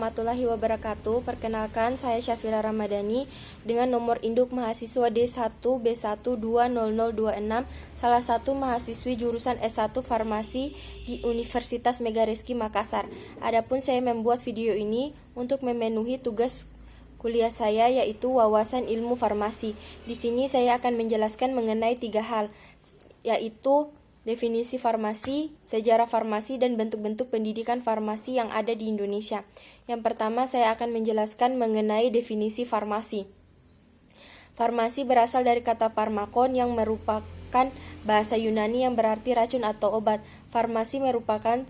warahmatullahi wabarakatuh. Perkenalkan, saya Syafira Ramadhani dengan nomor induk mahasiswa D1B1200026, salah satu mahasiswi jurusan S1 Farmasi di Universitas Megarizky Makassar. Adapun saya membuat video ini untuk memenuhi tugas kuliah saya, yaitu wawasan ilmu farmasi. Di sini saya akan menjelaskan mengenai 3 hal, yaitu definisi farmasi, sejarah farmasi, dan bentuk-bentuk pendidikan farmasi yang ada di Indonesia. Yang pertama, saya akan menjelaskan mengenai definisi farmasi. Farmasi berasal dari kata pharmakon yang merupakan bahasa Yunani yang berarti racun atau obat. Farmasi merupakan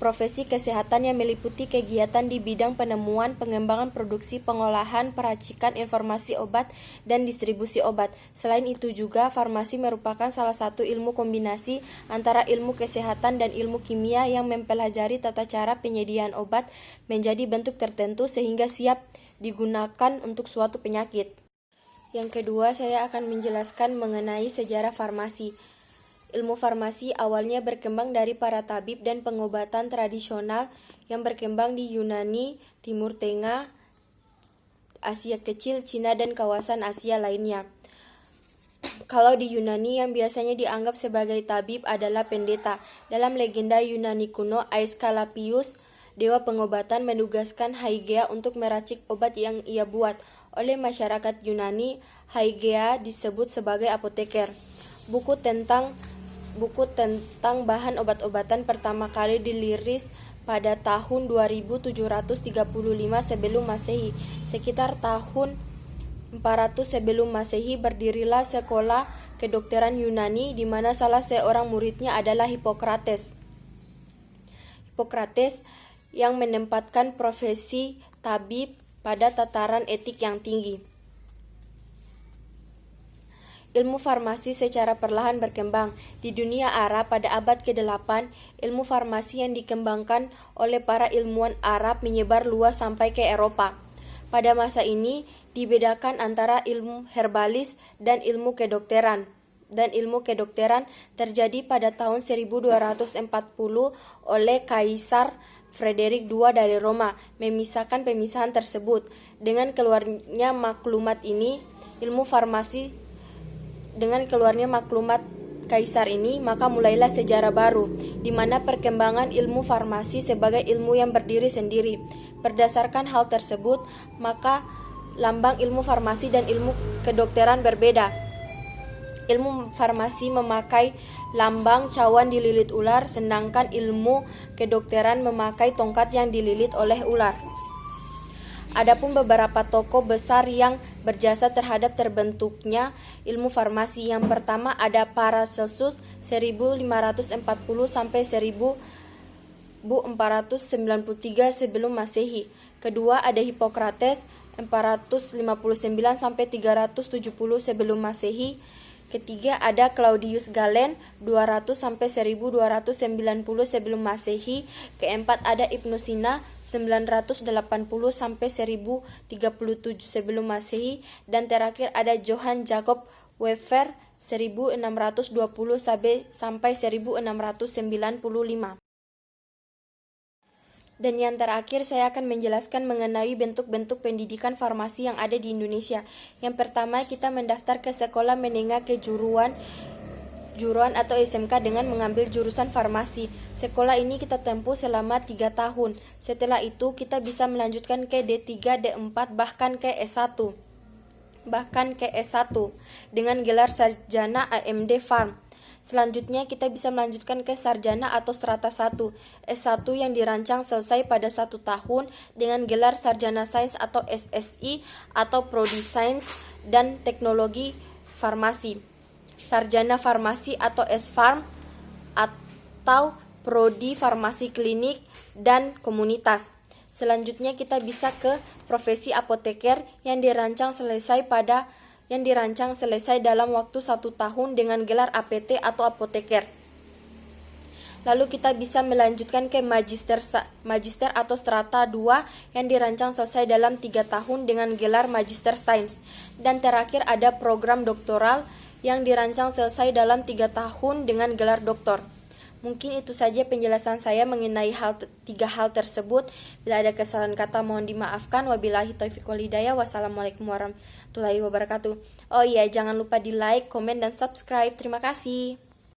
profesi kesehatan yang meliputi kegiatan di bidang penemuan, pengembangan produksi, pengolahan, peracikan, informasi obat, dan distribusi obat. Selain itu juga, farmasi merupakan salah satu ilmu kombinasi antara ilmu kesehatan dan ilmu kimia yang mempelajari tata cara penyediaan obat menjadi bentuk tertentu sehingga siap digunakan untuk suatu penyakit. Yang kedua, saya akan menjelaskan mengenai sejarah farmasi. Ilmu farmasi awalnya berkembang dari para tabib dan pengobatan tradisional yang berkembang di Yunani, Timur Tengah, Asia Kecil, Cina, dan kawasan Asia lainnya. Kalau di Yunani, yang biasanya dianggap sebagai tabib adalah pendeta. Dalam legenda Yunani kuno, Aesculapius, dewa pengobatan, menugaskan Haigea untuk meracik obat yang ia buat. Oleh masyarakat Yunani, Haigea disebut sebagai apoteker. Buku tentang bahan obat-obatan pertama kali dirilis pada tahun 2735 sebelum Masehi. Sekitar tahun 400 sebelum Masehi berdirilah sekolah kedokteran Yunani, di mana salah seorang muridnya adalah Hippocrates. Hippocrates yang menempatkan profesi tabib pada tataran etik yang tinggi. Ilmu farmasi secara perlahan berkembang. Di dunia Arab pada abad ke-8, ilmu farmasi yang dikembangkan oleh para ilmuwan Arab menyebar luas sampai ke Eropa. Pada masa ini, dibedakan antara ilmu herbalis dan ilmu kedokteran. Dan ilmu kedokteran terjadi pada tahun 1240 oleh Kaisar Frederick II dari Roma. Memisahkan pemisahan tersebut. Dengan keluarnya maklumat Kaisar ini, maka mulailah sejarah baru, di mana perkembangan ilmu farmasi sebagai ilmu yang berdiri sendiri. Berdasarkan hal tersebut, maka lambang ilmu farmasi dan ilmu kedokteran berbeda. Ilmu farmasi memakai lambang cawan dililit ular, sedangkan ilmu kedokteran memakai tongkat yang dililit oleh ular. Adapun beberapa tokoh besar yang berjasa terhadap terbentuknya ilmu farmasi. Yang pertama ada Paracelsus 1540 sampai 1493 sebelum Masehi. Kedua ada Hippocrates 459 sampai 370 sebelum Masehi. Ketiga ada Claudius Galen 200 sampai 1290 sebelum Masehi. Keempat ada Ibnu Sina 980 sampai 1037 sebelum Masehi, dan terakhir ada Johann Jakob Wefer 1620 sampai 1695. Dan yang terakhir, saya akan menjelaskan mengenai bentuk-bentuk pendidikan farmasi yang ada di Indonesia. Yang pertama, kita mendaftar ke sekolah menengah kejuruan atau SMK dengan mengambil jurusan farmasi. Sekolah ini kita tempuh selama 3 tahun. Setelah itu kita bisa melanjutkan ke D3, D4, bahkan ke S1 dengan gelar sarjana AMD Farm. Selanjutnya kita bisa melanjutkan ke sarjana atau strata 1, S1 yang dirancang selesai pada 1 tahun dengan gelar sarjana sains atau SSI atau Prodi Sains dan Teknologi Farmasi. Sarjana Farmasi atau S-Farm atau Prodi Farmasi Klinik dan Komunitas. Selanjutnya kita bisa ke profesi apoteker yang dirancang selesai dalam waktu 1 tahun dengan gelar APT atau apoteker. Lalu kita bisa melanjutkan ke magister atau strata 2 yang dirancang selesai dalam 3 tahun dengan gelar magister sains. Dan terakhir ada program doktoral yang dirancang selesai dalam 3 tahun dengan gelar doktor. Mungkin itu saja penjelasan saya mengenai tiga hal tersebut. Bila ada kesalahan kata mohon dimaafkan. Wabillahi taufiq wal hidayah. Wassalamualaikum warahmatullahi wabarakatuh. Oh iya, jangan lupa di like, komen, dan subscribe. Terima kasih.